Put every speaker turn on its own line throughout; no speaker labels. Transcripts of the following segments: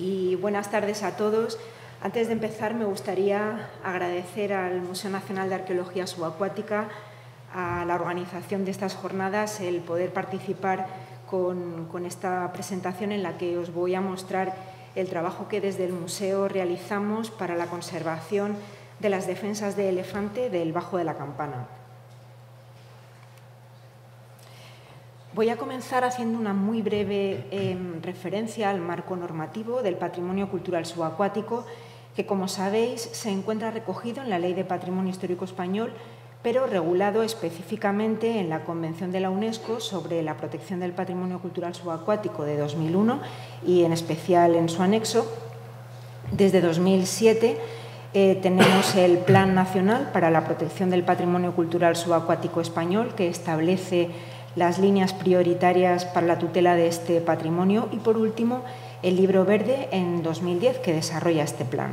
y buenas tardes a todos. Antes de empezar, me gustaría agradecer al Museo Nacional de Arqueología Subacuática, a la organización de estas jornadas, el poder participar con esta presentación en la que os voy a mostrar el trabajo que desde el museo realizamos para la conservación de las defensas de elefante del Bajo de la Campana. Voy a comenzar haciendo una muy breve referencia al marco normativo del patrimonio cultural subacuático, que, como sabéis, se encuentra recogido en la Ley de Patrimonio Histórico Español, pero regulado específicamente en la Convención de la UNESCO sobre la protección del patrimonio cultural subacuático de 2001 y, en especial, en su anexo. Desde 2007 tenemos el Plan Nacional para la Protección del Patrimonio Cultural Subacuático Español, que establece las líneas prioritarias para la tutela de este patrimonio, y, por último, el Libro Verde en 2010, que desarrolla este plan.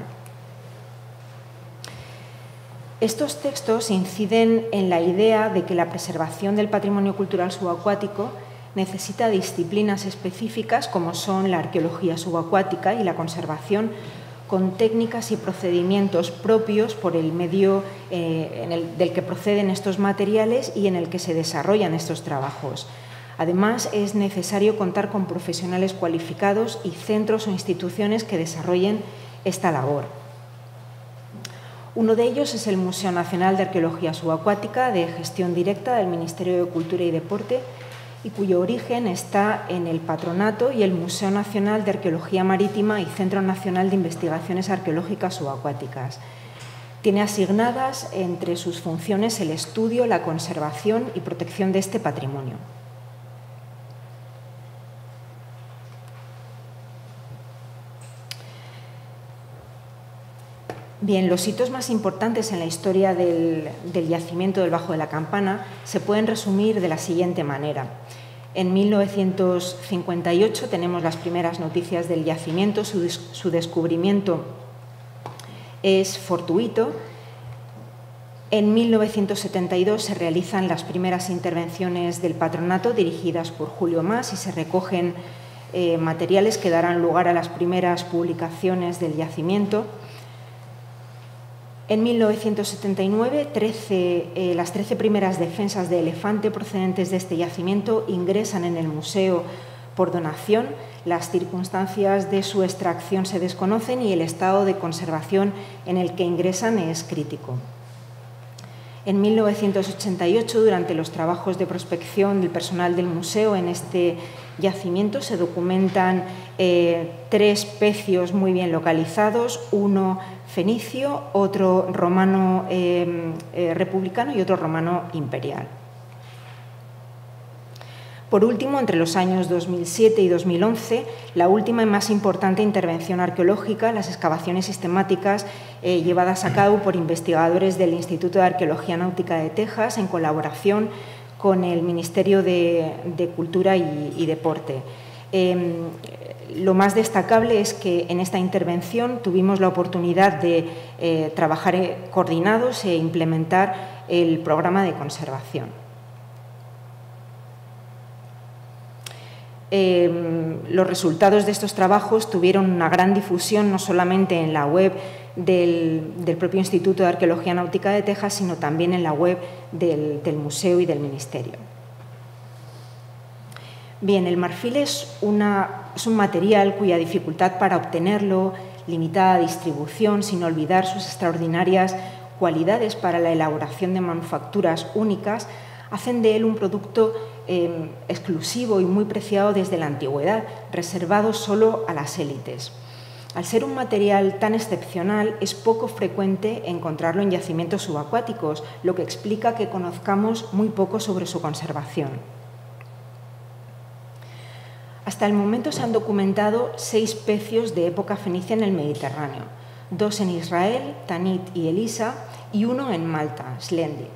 Estos textos inciden en la idea de que la preservación del patrimonio cultural subacuático necesita disciplinas específicas como son la arqueología subacuática y la conservación, con técnicas y procedimientos propios por el medio del que proceden estos materiales y en el que se desarrollan estos trabajos. Además, es necesario contar con profesionales cualificados y centros o instituciones que desarrollen esta labor. Uno de ellos es el Museo Nacional de Arqueología Subacuática, de gestión directa del Ministerio de Cultura y Deporte, y cuyo origen está en el Patronato y el Museo Nacional de Arqueología Marítima y Centro Nacional de Investigaciones Arqueológicas Subacuáticas. Tiene asignadas entre sus funciones el estudio, la conservación y protección de este patrimonio. Bien, los hitos más importantes en la historia del yacimiento del Bajo de la Campana se pueden resumir de la siguiente manera. En 1958 tenemos las primeras noticias del yacimiento, su descubrimiento es fortuito. En 1972 se realizan las primeras intervenciones del patronato dirigidas por Julio Mas y se recogen materiales que darán lugar a las primeras publicaciones del yacimiento. En 1979, las 13 primeras defensas de elefante procedentes de este yacimiento ingresan en el museo por donación. Las circunstancias de su extracción se desconocen y el estado de conservación en el que ingresan es crítico. En 1988, durante los trabajos de prospección del personal del museo en este yacimiento, se documentan 3 pecios muy bien localizados, uno fenicio, otro romano republicano y otro romano imperial. Por último, entre los años 2007 y 2011, la última y más importante intervención arqueológica, las excavaciones sistemáticas llevadas a cabo por investigadores del Instituto de Arqueología Náutica de Texas en colaboración con el Ministerio de Cultura y Deporte. Lo más destacable es que en esta intervención tuvimos la oportunidad de trabajar coordinados e implementar el programa de conservación. Los resultados de estos trabajos tuvieron una gran difusión, no solamente en la web del propio Instituto de Arqueología Náutica de Texas, sino también en la web del museo y del ministerio. Bien, el marfil es un material cuya dificultad para obtenerlo, limitada distribución, sin olvidar sus extraordinarias cualidades para la elaboración de manufacturas únicas, hacen de él un producto exclusivo y muy preciado desde la antigüedad, reservado solo a las élites. Al ser un material tan excepcional, es poco frecuente encontrarlo en yacimientos subacuáticos, lo que explica que conozcamos muy poco sobre su conservación. Hasta el momento se han documentado 6 pecios de época fenicia en el Mediterráneo, 2 en Israel, Tanit y Elisa, y 1 en Malta, Slendi.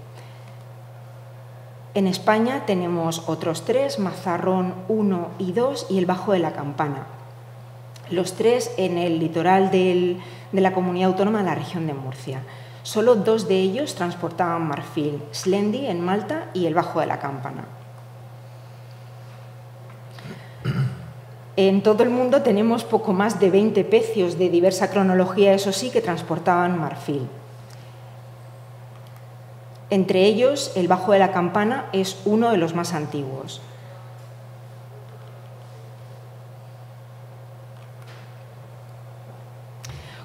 En España tenemos otros 3, Mazarrón 1 y 2 y el Bajo de la Campana. Los 3 en el litoral de la comunidad autónoma de la región de Murcia. Solo 2 de ellos transportaban marfil, Slendi en Malta y el Bajo de la Campana. En todo el mundo tenemos poco más de 20 pecios de diversa cronología, eso sí, que transportaban marfil. Entre ellos, el Bajo de la Campana es uno de los más antiguos.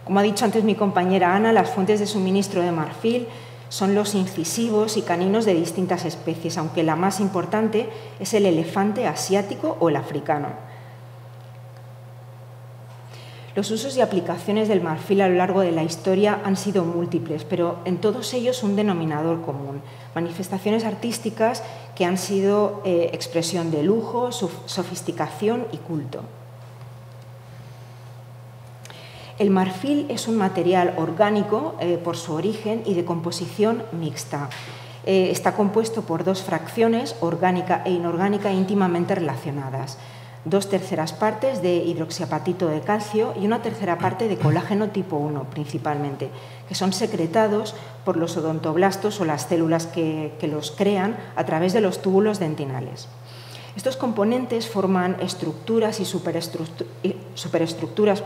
Como ha dicho antes mi compañera Ana, las fuentes de suministro de marfil son los incisivos y caninos de distintas especies, aunque la más importante es el elefante asiático o el africano. Los usos y aplicaciones del marfil a lo largo de la historia han sido múltiples, pero en todos ellos un denominador común: manifestaciones artísticas que han sido expresión de lujo, sofisticación y culto. El marfil es un material orgánico por su origen y de composición mixta. Está compuesto por dos fracciones, orgánica e inorgánica, íntimamente relacionadas. 2/3 partes de hidroxiapatito de calcio y 1/3 parte de colágeno tipo 1, principalmente, que son secretados por los odontoblastos o las células que los crean a través de los túbulos dentinales. Estos componentes forman estructuras y superestructuras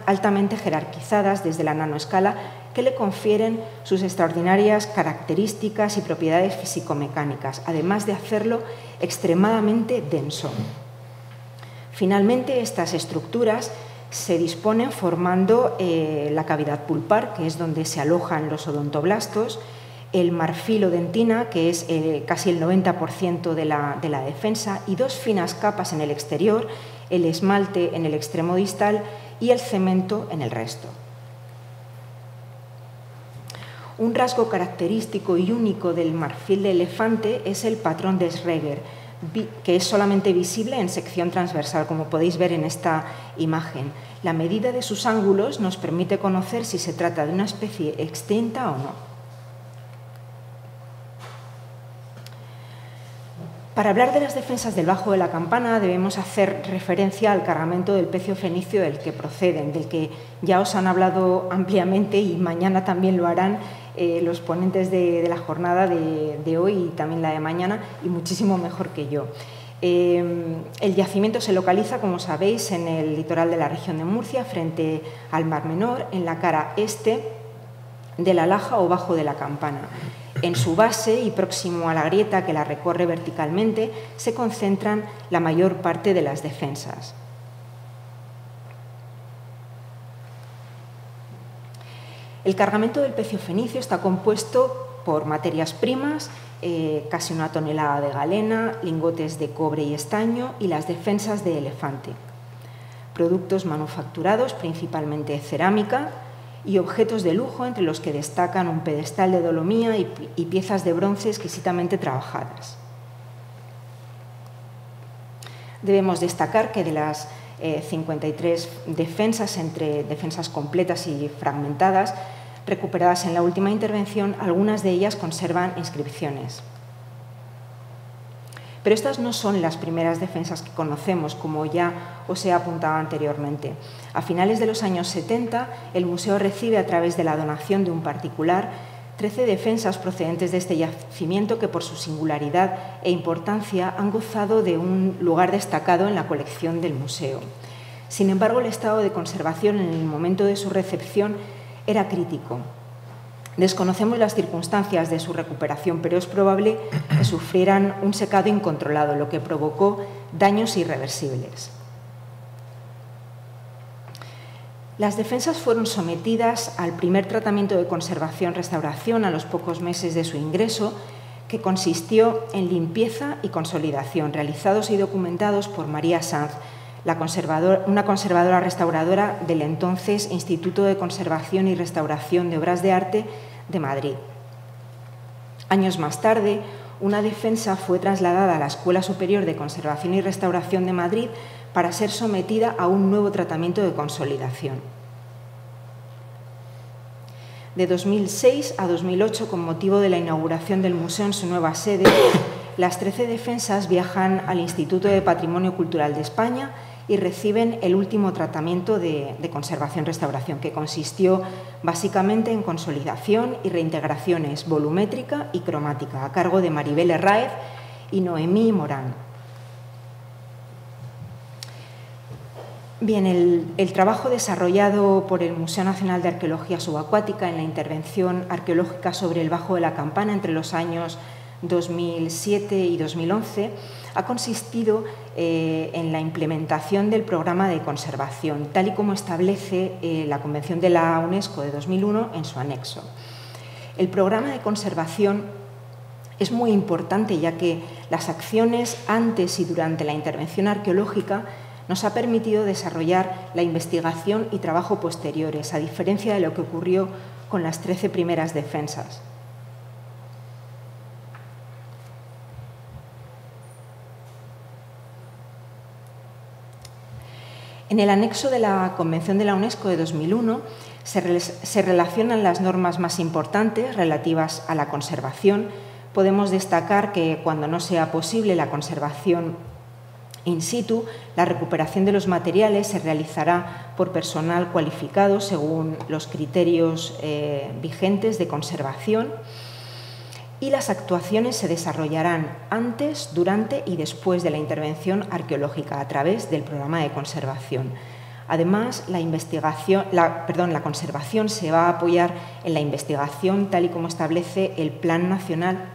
altamente jerarquizadas desde la nanoescala que le confieren sus extraordinarias características y propiedades físico-mecánicas, además de hacerlo extremadamente denso. Finalmente, estas estructuras se disponen formando la cavidad pulpar, que es donde se alojan los odontoblastos, el marfil o dentina, que es casi el 90% de la defensa, y dos finas capas en el exterior, el esmalte en el extremo distal y el cemento en el resto. Un rasgo característico y único del marfil de elefante es el patrón de Schreger, que es solamente visible en sección transversal, como podéis ver en esta imagen. La medida de sus ángulos nos permite conocer si se trata de una especie extinta o no. Para hablar de las defensas del Bajo de la Campana debemos hacer referencia al cargamento del pecio fenicio del que proceden, del que ya os han hablado ampliamente y mañana también lo harán los ponentes de la jornada de hoy y también la de mañana, y muchísimo mejor que yo. El yacimiento se localiza, como sabéis, en el litoral de la región de Murcia, frente al Mar Menor, en la cara este de la Laja o Bajo de la Campana. En su base y próximo a la grieta que la recorre verticalmente se concentran la mayor parte de las defensas. El cargamento del pecio fenicio está compuesto por materias primas, casi 1 tonelada de galena, lingotes de cobre y estaño y las defensas de elefante. Productos manufacturados, principalmente cerámica, y objetos de lujo, entre los que destacan un pedestal de dolomía y piezas de bronce exquisitamente trabajadas. Debemos destacar que de las 53 defensas, entre defensas completas y fragmentadas, recuperadas en la última intervención, algunas de ellas conservan inscripciones. Pero estas no son las primeras defensas que conocemos, como ya os he apuntado anteriormente. A finales de los años 70, el museo recibe, a través de la donación de un particular, 13 defensas procedentes de este yacimiento que, por su singularidad e importancia, han gozado de un lugar destacado en la colección del museo. Sin embargo, el estado de conservación en el momento de su recepción era crítico. Desconocemos las circunstancias de su recuperación, pero es probable que sufrieran un secado incontrolado, lo que provocó daños irreversibles. Las defensas fueron sometidas al primer tratamiento de conservación-restauración a los pocos meses de su ingreso, que consistió en limpieza y consolidación, realizados y documentados por María Sanz, una conservadora restauradora del entonces Instituto de Conservación y Restauración de Obras de Arte de Madrid. Años más tarde, una defensa fue trasladada a la Escuela Superior de Conservación y Restauración de Madrid para ser sometida a un nuevo tratamiento de consolidación. De 2006 a 2008, con motivo de la inauguración del museo en su nueva sede, las 13 defensas viajan al Instituto de Patrimonio Cultural de España y reciben el último tratamiento de conservación-restauración, que consistió básicamente en consolidación y reintegraciones volumétrica y cromática, a cargo de Maribel Herráez y Noemí Morán. Bien, el trabajo desarrollado por el Museo Nacional de Arqueología Subacuática en la intervención arqueológica sobre el Bajo de la Campana entre los años 2007 y 2011 ha consistido en la implementación del programa de conservación, tal y como establece la Convención de la UNESCO de 2001 en su anexo. El programa de conservación es muy importante, ya que las acciones antes y durante la intervención arqueológica nos ha permitido desarrollar la investigación y trabajo posteriores, a diferencia de lo que ocurrió con las 13 primeras defensas. En el anexo de la Convención de la UNESCO de 2001 se relacionan las normas más importantes relativas a la conservación. Podemos destacar que cuando no sea posible la conservación in situ, la recuperación de los materiales se realizará por personal cualificado según los criterios vigentes de conservación, y las actuaciones se desarrollarán antes, durante y después de la intervención arqueológica a través del programa de conservación. Además, la conservación se va a apoyar en la investigación tal y como establece el Plan Nacional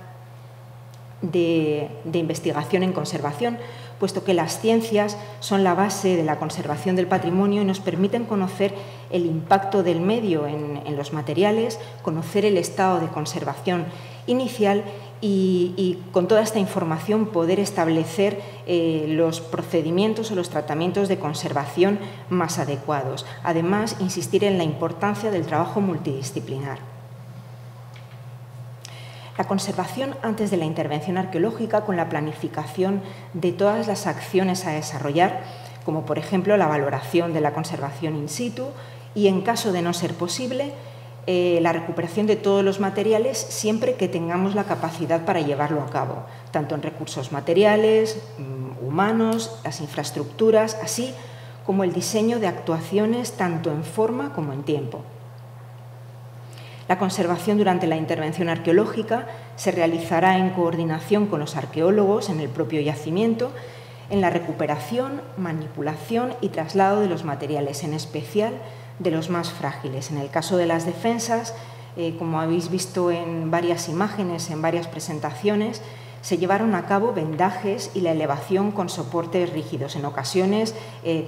de Investigación en Conservación, puesto que las ciencias son la base de la conservación del patrimonio y nos permiten conocer el impacto del medio en los materiales, conocer el estado de conservación inicial y con toda esta información poder establecer los procedimientos o los tratamientos de conservación más adecuados. Además, insistir en la importancia del trabajo multidisciplinar. La conservación antes de la intervención arqueológica, con la planificación de todas las acciones a desarrollar, como por ejemplo la valoración de la conservación in situ y, en caso de no ser posible, la recuperación de todos los materiales siempre que tengamos la capacidad para llevarlo a cabo, tanto en recursos materiales, humanos, las infraestructuras, así como el diseño de actuaciones tanto en forma como en tiempo. La conservación durante la intervención arqueológica se realizará en coordinación con los arqueólogos en el propio yacimiento, en la recuperación, manipulación y traslado de los materiales, en especial de los más frágiles. En el caso de las defensas, como habéis visto en varias imágenes, en varias presentaciones, se llevaron a cabo vendajes y la elevación con soportes rígidos, en ocasiones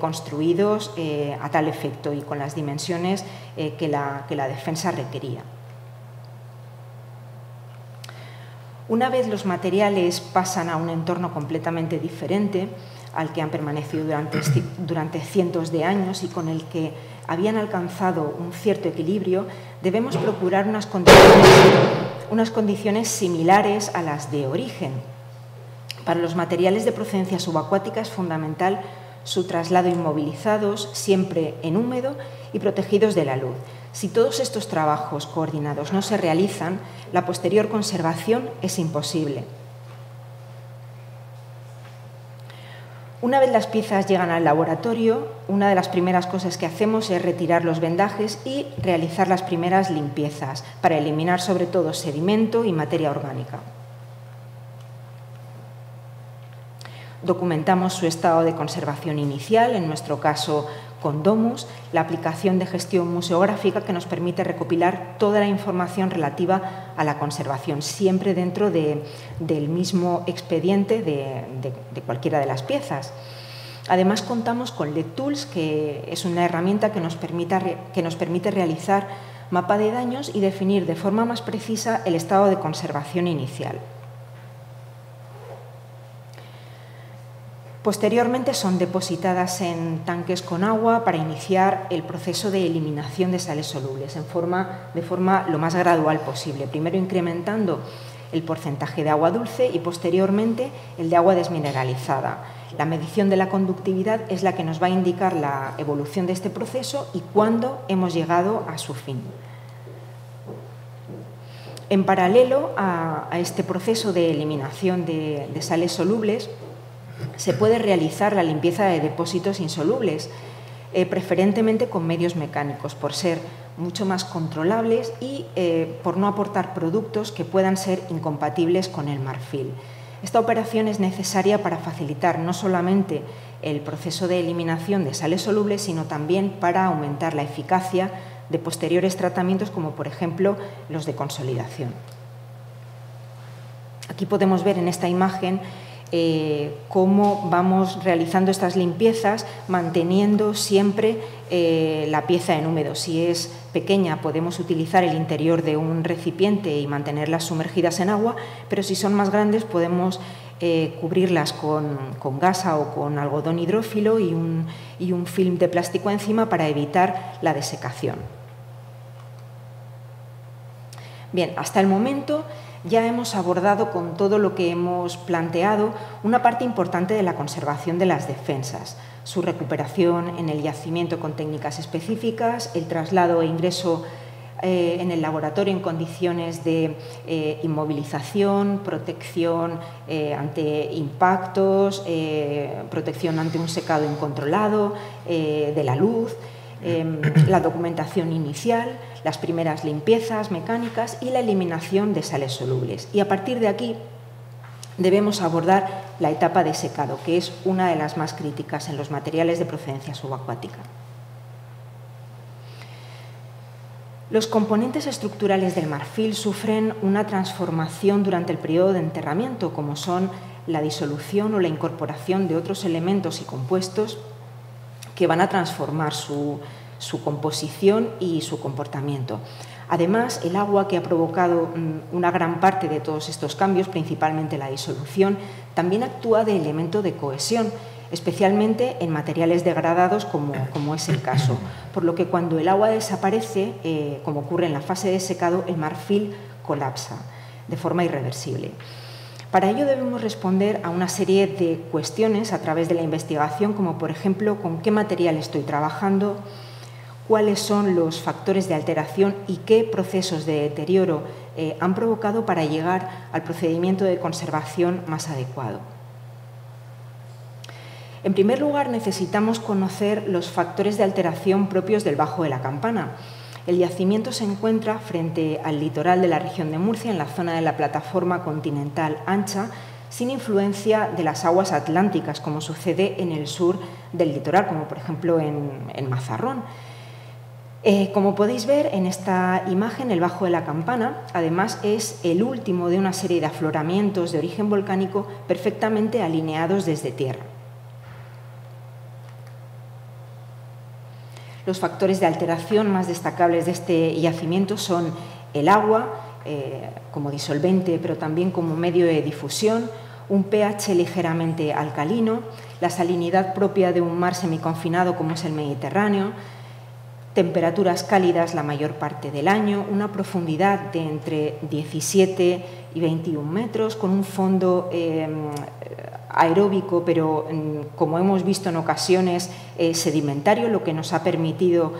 construidos a tal efecto y con las dimensiones que la defensa requería. Una vez los materiales pasan a un entorno completamente diferente al que han permanecido durante cientos de años y con el que habían alcanzado un cierto equilibrio, debemos procurar unas condiciones similares a las de origen. Para los materiales de procedencia subacuática es fundamental su traslado inmovilizados, siempre en húmedo y protegidos de la luz. Si todos estos trabajos coordinados no se realizan, la posterior conservación es imposible. Una vez las piezas llegan al laboratorio, una de las primeras cosas que hacemos es retirar los vendajes y realizar las primeras limpiezas para eliminar sobre todo sedimento y materia orgánica. Documentamos su estado de conservación inicial, en nuestro caso con Domus, la aplicación de gestión museográfica que nos permite recopilar toda la información relativa a la conservación, siempre dentro del mismo expediente de cualquiera de las piezas. Además, contamos con LEDtools, que es una herramienta que nos permite realizar mapa de daños y definir de forma más precisa el estado de conservación inicial. Posteriormente son depositadas en tanques con agua para iniciar el proceso de eliminación de sales solubles de forma lo más gradual posible, primero incrementando el porcentaje de agua dulce y posteriormente el de agua desmineralizada. La medición de la conductividad es la que nos va a indicar la evolución de este proceso y cuándo hemos llegado a su fin. En paralelo a este proceso de eliminación de sales solubles, se puede realizar la limpieza de depósitos insolubles, preferentemente con medios mecánicos, por ser mucho más controlables y por no aportar productos que puedan ser incompatibles con el marfil. Esta operación es necesaria para facilitar no solamente el proceso de eliminación de sales solubles, sino también para aumentar la eficacia de posteriores tratamientos, como por ejemplo los de consolidación. Aquí podemos ver en esta imagen cómo vamos realizando estas limpiezas manteniendo siempre la pieza en húmedo. Si es pequeña podemos utilizar el interior de un recipiente y mantenerlas sumergidas en agua, pero si son más grandes podemos cubrirlas con gasa o con algodón hidrófilo y un film de plástico encima para evitar la desecación. Bien, hasta el momento ya hemos abordado con todo lo que hemos planteado una parte importante de la conservación de las defensas, su recuperación en el yacimiento con técnicas específicas, el traslado e ingreso en el laboratorio en condiciones de inmovilización, protección ante impactos, protección ante un secado incontrolado, de la luz, la documentación inicial, las primeras limpiezas mecánicas y la eliminación de sales solubles. Y a partir de aquí debemos abordar la etapa de secado, que es una de las más críticas en los materiales de procedencia subacuática. Los componentes estructurales del marfil sufren una transformación durante el periodo de enterramiento, como son la disolución o la incorporación de otros elementos y compuestos que van a transformar su composición y su comportamiento. Además, el agua, que ha provocado una gran parte de todos estos cambios, principalmente la disolución, también actúa de elemento de cohesión, especialmente en materiales degradados como es el caso. Por lo que cuando el agua desaparece, como ocurre en la fase de secado, el marfil colapsa de forma irreversible. Para ello debemos responder a una serie de cuestiones a través de la investigación, como por ejemplo, con qué material estoy trabajando, cuáles son los factores de alteración y qué procesos de deterioro han provocado para llegar al procedimiento de conservación más adecuado. En primer lugar, necesitamos conocer los factores de alteración propios del Bajo de la Campana. El yacimiento se encuentra frente al litoral de la región de Murcia, en la zona de la plataforma continental ancha, sin influencia de las aguas atlánticas, como sucede en el sur del litoral, como por ejemplo en Mazarrón. Como podéis ver en esta imagen, el Bajo de la Campana, además, es el último de una serie de afloramientos de origen volcánico perfectamente alineados desde tierra. Los factores de alteración más destacables de este yacimiento son el agua, como disolvente, pero también como medio de difusión, un pH ligeramente alcalino, la salinidad propia de un mar semiconfinado como es el Mediterráneo, temperaturas cálidas la mayor parte del año, una profundidad de entre 17 y 21 metros, con un fondo aeróbico, pero como hemos visto en ocasiones, sedimentario, lo que nos ha permitido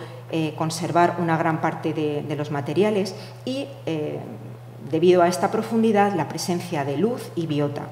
conservar una gran parte de los materiales y, debido a esta profundidad, la presencia de luz y biota.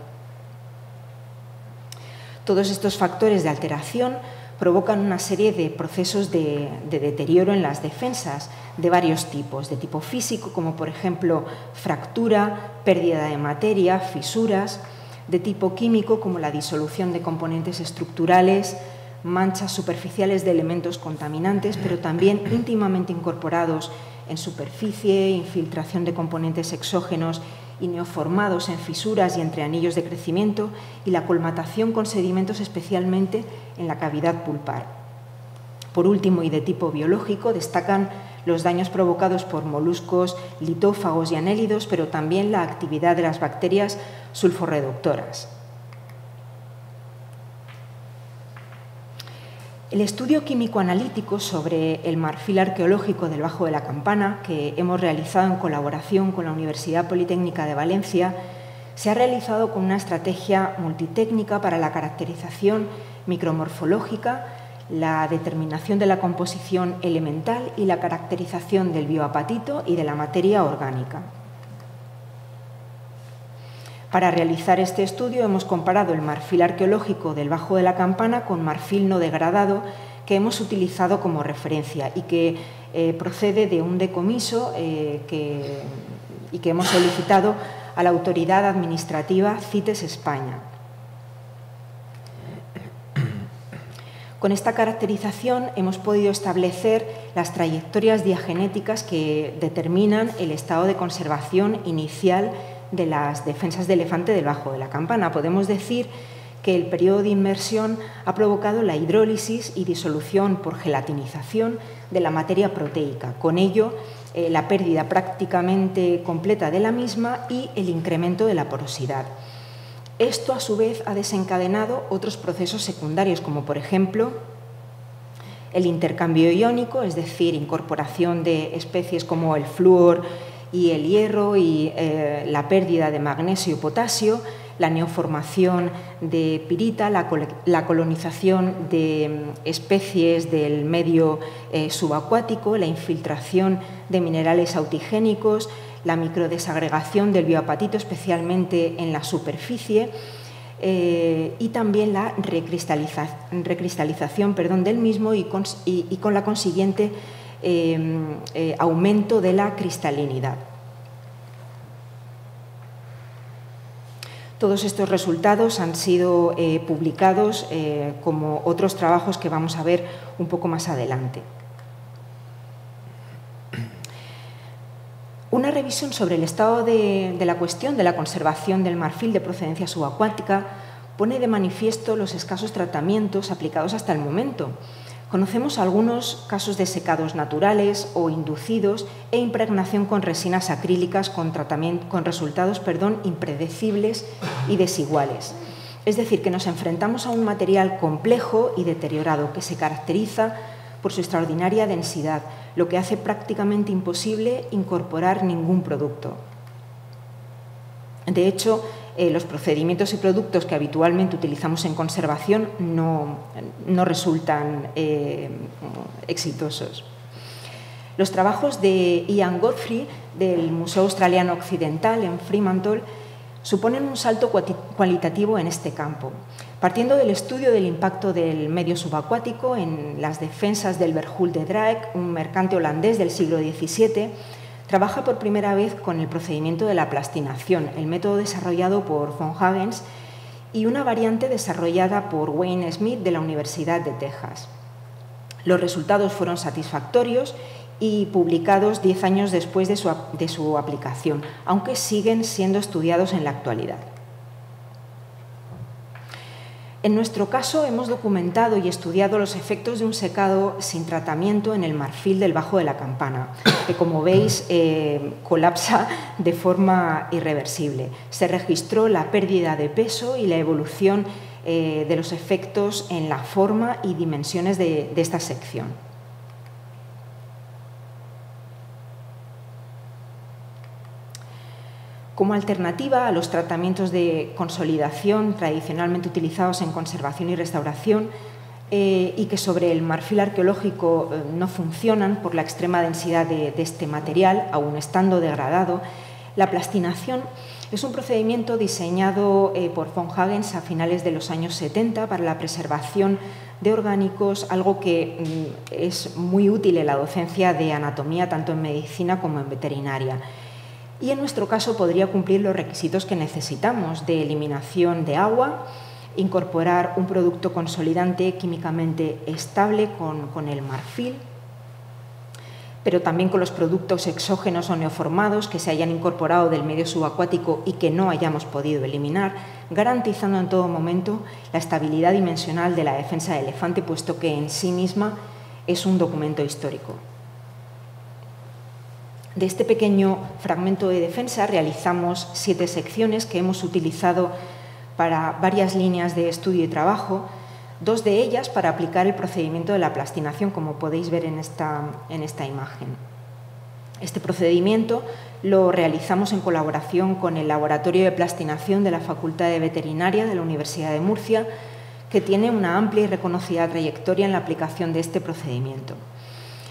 Todos estos factores de alteración provocan una serie de procesos de deterioro en las defensas de varios tipos, de tipo físico, como por ejemplo fractura, pérdida de materia, fisuras, de tipo químico, como la disolución de componentes estructurales, manchas superficiales de elementos contaminantes, pero también íntimamente incorporados en superficie, infiltración de componentes exógenos y neoformados en fisuras y entre anillos de crecimiento, y la colmatación con sedimentos especialmente en la cavidad pulpar. Por último, y de tipo biológico, destacan los daños provocados por moluscos, litófagos y anélidos, pero también la actividad de las bacterias sulforreductoras. El estudio químico-analítico sobre el marfil arqueológico del Bajo de la Campana, que hemos realizado en colaboración con la Universidad Politécnica de Valencia, se ha realizado con una estrategia multitécnica para la caracterización micromorfológica, la determinación de la composición elemental y la caracterización del bioapatito y de la materia orgánica. Para realizar este estudio hemos comparado el marfil arqueológico del Bajo de la Campana con marfil no degradado que hemos utilizado como referencia y que procede de un decomiso y que hemos solicitado a la autoridad administrativa CITES España. Con esta caracterización hemos podido establecer las trayectorias diagenéticas que determinan el estado de conservación inicial de las defensas de elefante del Bajo de la Campana. Podemos decir que el periodo de inmersión ha provocado la hidrólisis y disolución por gelatinización de la materia proteica. Con ello, la pérdida prácticamente completa de la misma y el incremento de la porosidad. Esto, a su vez, ha desencadenado otros procesos secundarios, como por ejemplo el intercambio iónico, es decir, incorporación de especies como el flúor y el hierro y la pérdida de magnesio y potasio, la neoformación de pirita, la colonización de especies del medio subacuático, la infiltración de minerales autigénicos, la microdesagregación del bioapatito, especialmente en la superficie, y también la recristalización del mismo y con la consiguiente aumento de la cristalinidad. Todos estos resultados han sido publicados como otros trabajos que vamos a ver un poco más adelante. Una revisión sobre el estado de la cuestión de la conservación del marfil de procedencia subacuática pone de manifiesto los escasos tratamientos aplicados hasta el momento. Conocemos algunos casos de secados naturales o inducidos e impregnación con resinas acrílicas con resultados impredecibles y desiguales. Es decir, que nos enfrentamos a un material complejo y deteriorado que se caracteriza por su extraordinaria densidad, lo que hace prácticamente imposible incorporar ningún producto. De hecho, los procedimientos y productos que habitualmente utilizamos en conservación no resultan exitosos. Los trabajos de Ian Godfrey del Museo Australiano Occidental en Fremantle suponen un salto cualitativo en este campo. Partiendo del estudio del impacto del medio subacuático en las defensas del Berghult de Draek, un mercante holandés del siglo XVII, trabaja por primera vez con el procedimiento de la plastinación, el método desarrollado por von Hagens y una variante desarrollada por Wayne Smith de la Universidad de Texas. Los resultados fueron satisfactorios y publicados 10 años después de su aplicación, aunque siguen siendo estudiados en la actualidad. En nuestro caso, hemos documentado y estudiado los efectos de un secado sin tratamiento en el marfil del Bajo de la Campana, que, como veis, colapsa de forma irreversible. Se registró la pérdida de peso y la evolución de los efectos en la forma y dimensiones de esta sección. Como alternativa a los tratamientos de consolidación tradicionalmente utilizados en conservación y restauración y que sobre el marfil arqueológico no funcionan por la extrema densidad de este material, aun estando degradado, la plastinación es un procedimiento diseñado por von Hagens a finales de los años 70 para la preservación de orgánicos, algo que es muy útil en la docencia de anatomía tanto en medicina como en veterinaria. Y en nuestro caso podría cumplir los requisitos que necesitamos de eliminación de agua, incorporar un producto consolidante químicamente estable con el marfil, pero también con los productos exógenos o neoformados que se hayan incorporado del medio subacuático y que no hayamos podido eliminar, garantizando en todo momento la estabilidad dimensional de la defensa del elefante, puesto que en sí misma es un documento histórico. De este pequeño fragmento de defensa realizamos 7 secciones que hemos utilizado para varias líneas de estudio y trabajo, 2 de ellas para aplicar el procedimiento de la plastinación, como podéis ver en esta imagen. Este procedimiento lo realizamos en colaboración con el Laboratorio de Plastinación de la Facultad de Veterinaria de la Universidad de Murcia, que tiene una amplia y reconocida trayectoria en la aplicación de este procedimiento.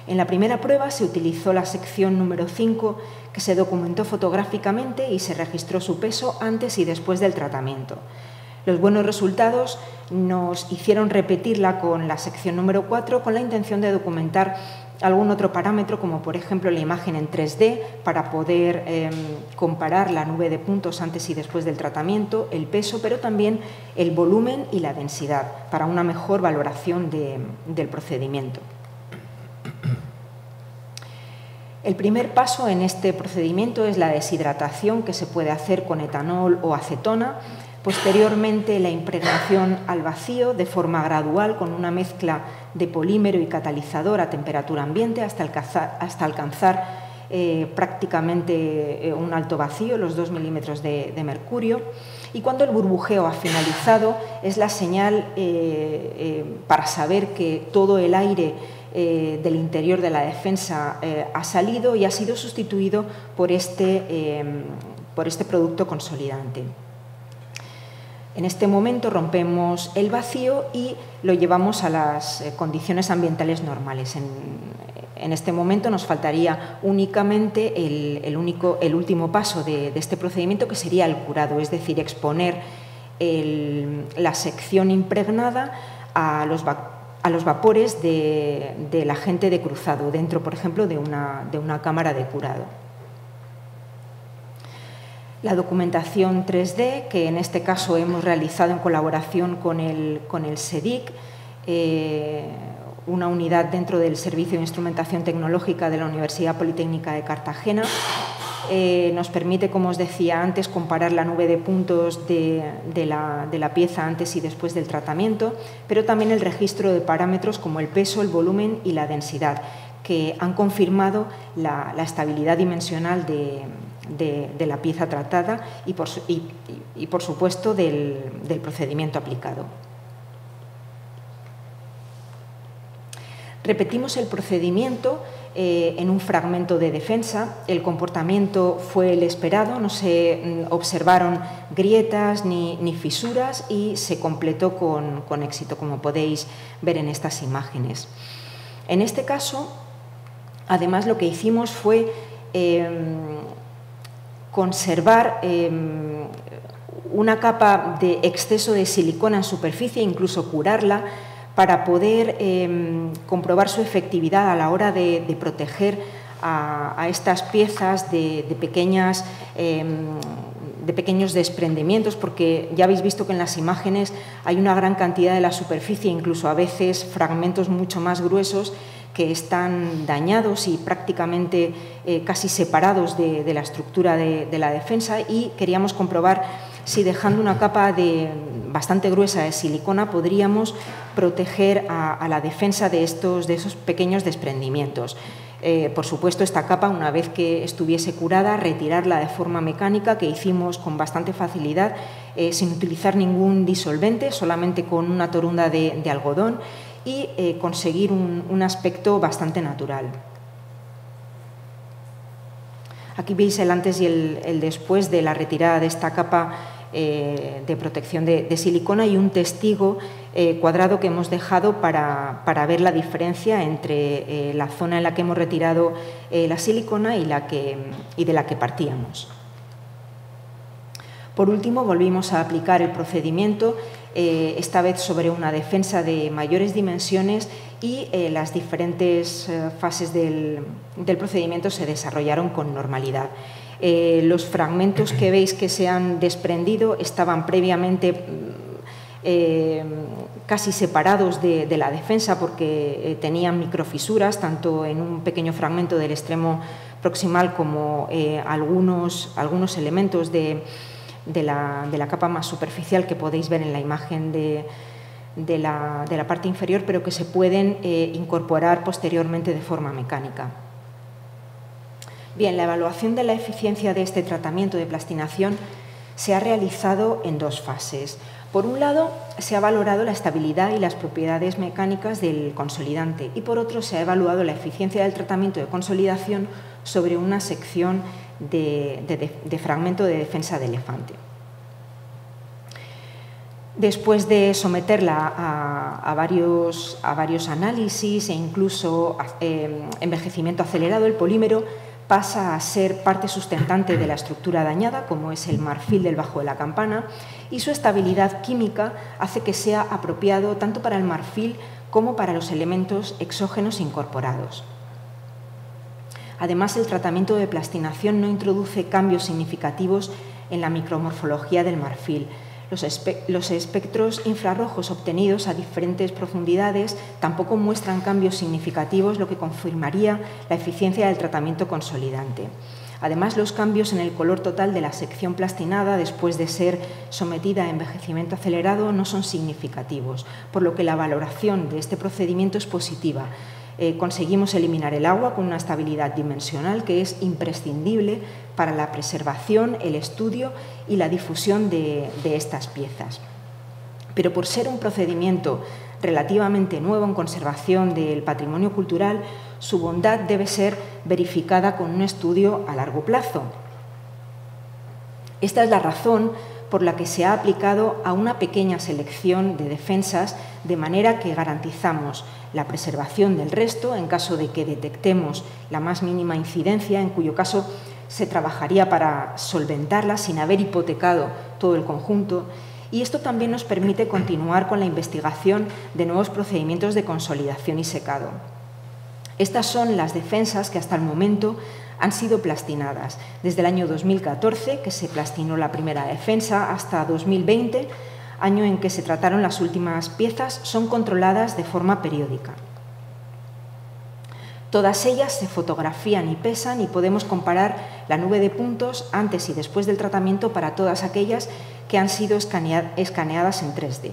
En la primera prueba se utilizó la sección número 5, que se documentó fotográficamente y se registró su peso antes y después del tratamiento. Los buenos resultados nos hicieron repetirla con la sección número 4 con la intención de documentar algún otro parámetro, como por ejemplo la imagen en 3D, para poder comparar la nube de puntos antes y después del tratamiento, el peso, pero también el volumen y la densidad, para una mejor valoración del procedimiento. El primer paso en este procedimiento es la deshidratación, que se puede hacer con etanol o acetona. Posteriormente, la impregnación al vacío de forma gradual con una mezcla de polímero y catalizador a temperatura ambiente hasta alcanzar prácticamente un alto vacío, los 2 milímetros de mercurio. Y cuando el burbujeo ha finalizado, es la señal para saber que todo el aire del interior de la defensa ha salido y ha sido sustituido por este producto consolidante. En este momento rompemos el vacío y lo llevamos a las condiciones ambientales normales. En este momento nos faltaría únicamente el último paso de este procedimiento, que sería el curado, es decir, exponer la sección impregnada a los vapores del agente de cruzado, dentro, por ejemplo, de una cámara de curado. La documentación 3D, que en este caso hemos realizado en colaboración con el SEDIC, una unidad dentro del Servicio de Instrumentación Tecnológica de la Universidad Politécnica de Cartagena, nos permite, como os decía antes, comparar la nube de puntos de la pieza antes y después del tratamiento, pero también el registro de parámetros como el peso, el volumen y la densidad, que han confirmado la estabilidad dimensional de la pieza tratada y por supuesto, del procedimiento aplicado. Repetimos el procedimiento en un fragmento de defensa. El comportamiento fue el esperado, no se observaron grietas ni fisuras y se completó con éxito, como podéis ver en estas imágenes. En este caso, además, lo que hicimos fue conservar una capa de exceso de silicona en superficie, incluso curarla, para poder comprobar su efectividad a la hora de proteger a estas piezas de pequeños desprendimientos, porque ya habéis visto que en las imágenes hay una gran cantidad de la superficie, incluso a veces fragmentos mucho más gruesos, que están dañados y prácticamente casi separados de la estructura de la defensa, y queríamos comprobar si dejando una capa bastante gruesa de silicona podríamos proteger a la defensa de esos pequeños desprendimientos. Por supuesto, esta capa, una vez que estuviese curada, retirarla de forma mecánica, que hicimos con bastante facilidad, sin utilizar ningún disolvente, solamente con una torunda de algodón, y conseguir un aspecto bastante natural. Aquí veis el antes y el después de la retirada de esta capa de protección de silicona, y un testigo cuadrado que hemos dejado para ver la diferencia entre la zona en la que hemos retirado la silicona y de la que partíamos. Por último, volvimos a aplicar el procedimiento, esta vez sobre una defensa de mayores dimensiones, y las diferentes fases del procedimiento se desarrollaron con normalidad. Los fragmentos que veis que se han desprendido estaban previamente casi separados de la defensa, porque tenían microfisuras, tanto en un pequeño fragmento del extremo proximal como algunos elementos de la capa más superficial que podéis ver en la imagen de la parte inferior, pero que se pueden incorporar posteriormente de forma mecánica. Bien, la evaluación de la eficiencia de este tratamiento de plastinación se ha realizado en dos fases. Por un lado, se ha valorado la estabilidad y las propiedades mecánicas del consolidante, y por otro, se ha evaluado la eficiencia del tratamiento de consolidación sobre una sección de fragmento de defensa de elefante. Después de someterla a varios análisis e incluso envejecimiento acelerado, el polímero pasa a ser parte sustentante de la estructura dañada, como es el marfil del bajo de la campana, y su estabilidad química hace que sea apropiado tanto para el marfil como para los elementos exógenos incorporados. Además, el tratamiento de plastinación no introduce cambios significativos en la micromorfología del marfil. Los espectros infrarrojos obtenidos a diferentes profundidades tampoco muestran cambios significativos, lo que confirmaría la eficiencia del tratamiento consolidante. Además, los cambios en el color total de la sección plastinada después de ser sometida a envejecimiento acelerado no son significativos, por lo que la valoración de este procedimiento es positiva. Conseguimos eliminar el agua con una estabilidad dimensional que es imprescindible para la preservación, el estudio y la difusión de estas piezas. Pero por ser un procedimiento relativamente nuevo en conservación del patrimonio cultural, su bondad debe ser verificada con un estudio a largo plazo. Esta es la razón por la que se ha aplicado a una pequeña selección de defensas, de manera que garantizamos la preservación del resto en caso de que detectemos la más mínima incidencia, en cuyo caso se trabajaría para solventarla sin haber hipotecado todo el conjunto. Y esto también nos permite continuar con la investigación de nuevos procedimientos de consolidación y secado. Estas son las defensas que hasta el momento han sido plastinadas, desde el año 2014, que se plastinó la primera defensa, hasta 2020, año en que se trataron las últimas piezas, son controladas de forma periódica. Todas ellas se fotografían y pesan y podemos comparar la nube de puntos antes y después del tratamiento para todas aquellas que han sido escaneadas en 3D.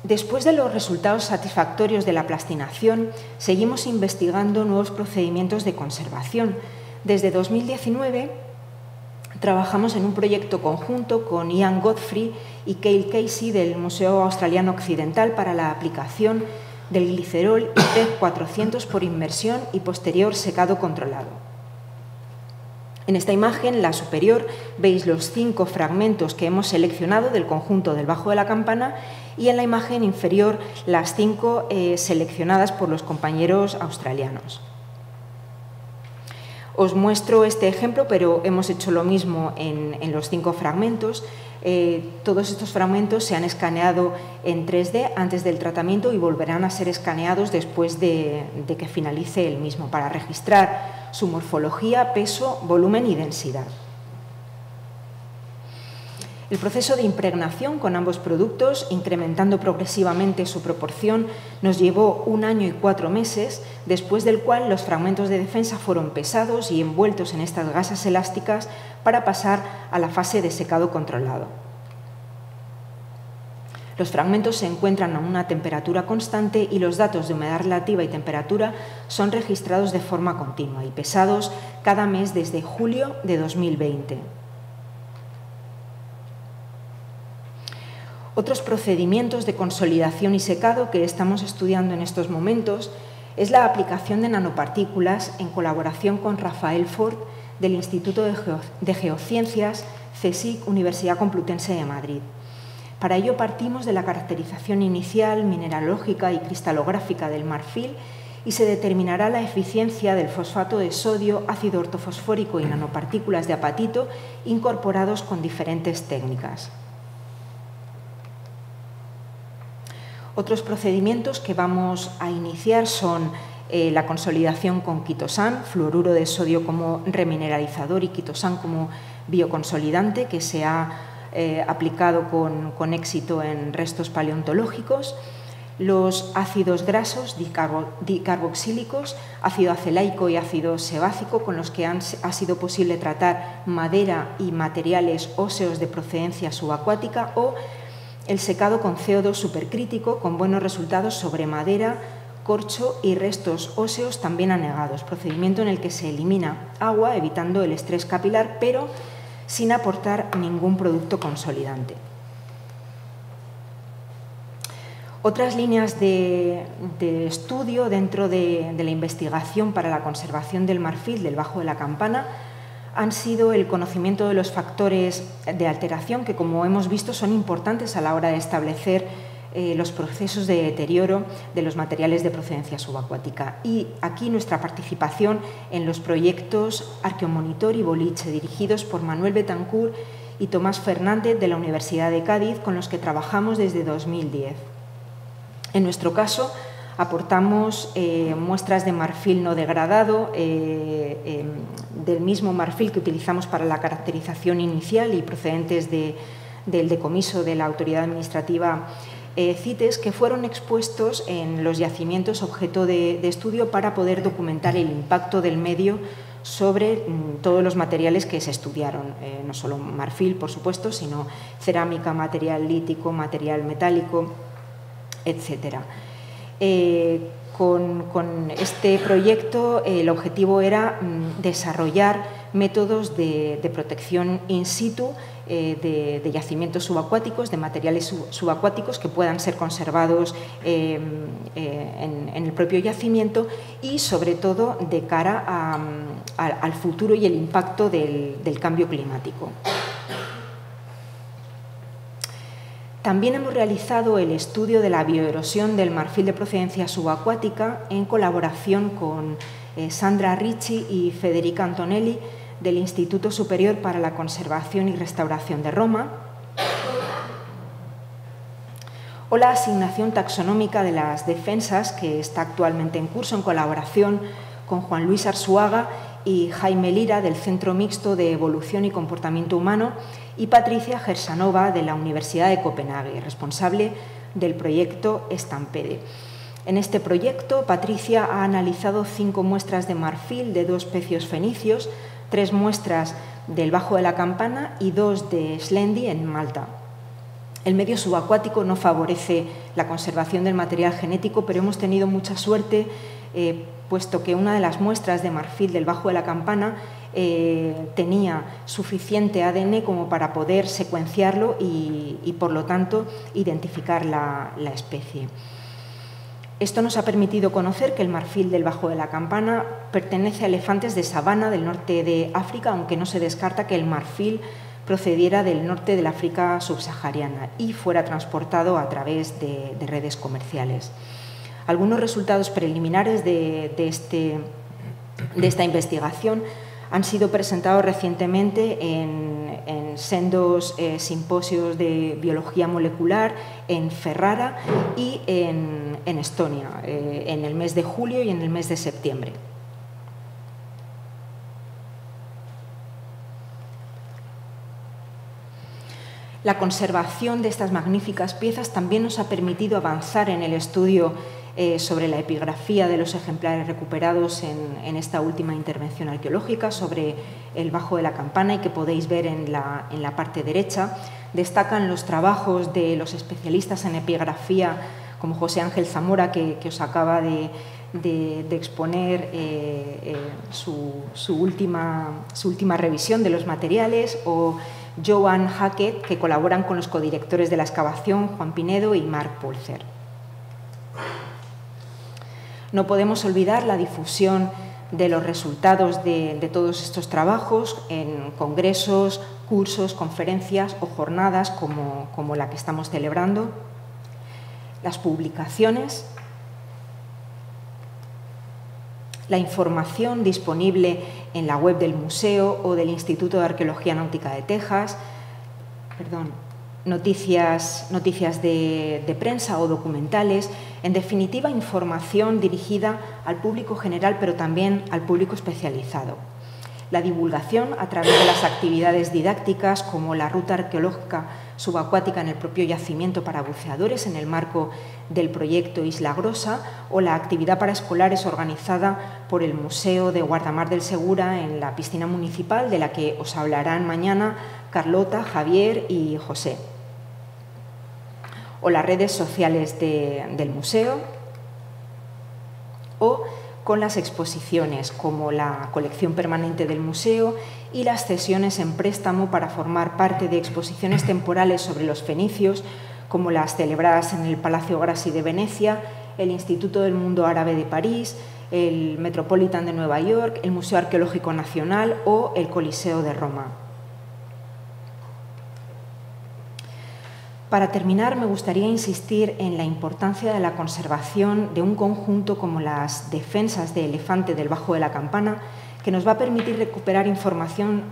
Después de los resultados satisfactorios de la plastinación, seguimos investigando nuevos procedimientos de conservación. Desde 2019 trabajamos en un proyecto conjunto con Ian Godfrey y Cale Casey del Museo Australiano Occidental para la aplicación del glicerol IP 400 por inmersión y posterior secado controlado. En esta imagen, la superior, veis los 5 fragmentos que hemos seleccionado del conjunto del bajo de la campana, y en la imagen inferior las 5 seleccionadas por los compañeros australianos. Os muestro este ejemplo, pero hemos hecho lo mismo en los 5 fragmentos. Todos estos fragmentos se han escaneado en 3D antes del tratamiento y volverán a ser escaneados después de que finalice el mismo, para registrar su morfología, peso, volumen y densidad. El proceso de impregnación con ambos productos, incrementando progresivamente su proporción, nos llevó 1 año y 4 meses, después del cual los fragmentos de defensa fueron pesados y envueltos en estas gasas elásticas para pasar a la fase de secado controlado. Los fragmentos se encuentran a una temperatura constante y los datos de humedad relativa y temperatura son registrados de forma continua y pesados cada mes desde julio de 2020. Otros procedimientos de consolidación y secado que estamos estudiando en estos momentos es la aplicación de nanopartículas en colaboración con Rafael Fort del Instituto de Geociencias CSIC Universidad Complutense de Madrid. Para ello partimos de la caracterización inicial, mineralógica y cristalográfica del marfil y se determinará la eficiencia del fosfato de sodio, ácido ortofosfórico y nanopartículas de apatito incorporados con diferentes técnicas. Otros procedimientos que vamos a iniciar son la consolidación con quitosan, fluoruro de sodio como remineralizador y quitosan como bioconsolidante, que se ha aplicado con éxito en restos paleontológicos. Los ácidos grasos dicarboxílicos, ácido acelaico y ácido sebácico, con los que ha sido posible tratar madera y materiales óseos de procedencia subacuática, o el secado con CO2 supercrítico con buenos resultados sobre madera, corcho y restos óseos también anegados, procedimiento en el que se elimina agua evitando el estrés capilar, pero sin aportar ningún producto consolidante. Otras líneas de estudio dentro de la investigación para la conservación del marfil del bajo de la campana han sido el conocimiento de los factores de alteración que, como hemos visto, son importantes a la hora de establecer los procesos de deterioro de los materiales de procedencia subacuática. Y aquí nuestra participación en los proyectos Arqueomonitor y Boliche, dirigidos por Manuel Betancourt y Tomás Fernández de la Universidad de Cádiz, con los que trabajamos desde 2010. En nuestro caso, Aportamos muestras de marfil no degradado, del mismo marfil que utilizamos para la caracterización inicial y procedentes del decomiso de la autoridad administrativa CITES, que fueron expuestos en los yacimientos objeto de estudio para poder documentar el impacto del medio sobre todos los materiales que se estudiaron, no solo marfil, por supuesto, sino cerámica, material lítico, material metálico, etcétera. Con este proyecto el objetivo era desarrollar métodos de protección in situ de yacimientos subacuáticos, de materiales subacuáticos que puedan ser conservados en el propio yacimiento y, sobre todo, de cara al futuro y el impacto del cambio climático. También hemos realizado el estudio de la bioerosión del marfil de procedencia subacuática en colaboración con Sandra Ricci y Federica Antonelli del Instituto Superior para la Conservación y Restauración de Roma, o la asignación taxonómica de las defensas, que está actualmente en curso en colaboración con Juan Luis Arzuaga y Jaime Lira del Centro Mixto de Evolución y Comportamiento Humano, y Patricia Gersanova de la Universidad de Copenhague, responsable del proyecto Stampede. En este proyecto, Patricia ha analizado 5 muestras de marfil de 2 pecios fenicios, 3 muestras del Bajo de la Campana y 2 de Slendi en Malta. El medio subacuático no favorece la conservación del material genético, pero hemos tenido mucha suerte, puesto que una de las muestras de marfil del Bajo de la Campana tenía suficiente ADN como para poder secuenciarlo y por lo tanto, identificar la especie. Esto nos ha permitido conocer que el marfil del Bajo de la Campana pertenece a elefantes de sabana del norte de África, aunque no se descarta que el marfil procediera del norte del África subsahariana y fuera transportado a través de redes comerciales. Algunos resultados preliminares de esta investigación han sido presentados recientemente en sendos simposios de biología molecular en Ferrara y en Estonia, en el mes de julio y en el mes de septiembre. La conservación de estas magníficas piezas también nos ha permitido avanzar en el estudio sobre la epigrafía de los ejemplares recuperados en esta última intervención arqueológica sobre el Bajo de la Campana, y que podéis ver en la parte derecha. Destacan los trabajos de los especialistas en epigrafía, como José Ángel Zamora, que os acaba de exponer su última revisión de los materiales, o Joan Hackett, que colaboran con los codirectores de la excavación, Juan Pinedo y Marc Pulser. No podemos olvidar la difusión de los resultados de todos estos trabajos en congresos, cursos, conferencias o jornadas como la que estamos celebrando, las publicaciones, la información disponible en la web del museo o del Instituto de Arqueología Náutica de Texas, noticias de prensa o documentales, en definitiva, información dirigida al público general, pero también al público especializado. La divulgación a través de las actividades didácticas, como la ruta arqueológica subacuática en el propio yacimiento para buceadores en el marco del proyecto Isla Grossa, o la actividad para escolares organizada por el Museo de Guardamar del Segura en la piscina municipal, de la que os hablarán mañana Carlota, Javier y José. O las redes sociales del museo, o con las exposiciones, como la colección permanente del museo y las cesiones en préstamo para formar parte de exposiciones temporales sobre los fenicios, como las celebradas en el Palacio Grassi de Venecia, el Instituto del Mundo Árabe de París, el Metropolitan de Nueva York, el Museo Arqueológico Nacional o el Coliseo de Roma. Para terminar, me gustaría insistir en la importancia de la conservación de un conjunto como las defensas de elefante del Bajo de la Campana, que nos va a permitir recuperar información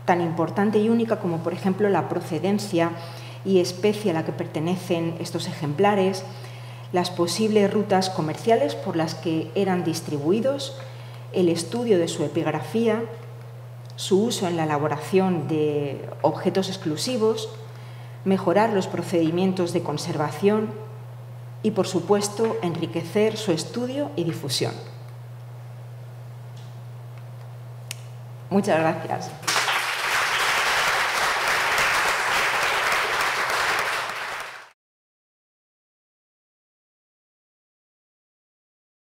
tan importante y única como, por ejemplo, la procedencia y especie a la que pertenecen estos ejemplares, las posibles rutas comerciales por las que eran distribuidos, el estudio de su epigrafía, su uso en la elaboración de objetos exclusivos, mejorar los procedimientos de conservación y, por supuesto, enriquecer su estudio y difusión. Muchas gracias.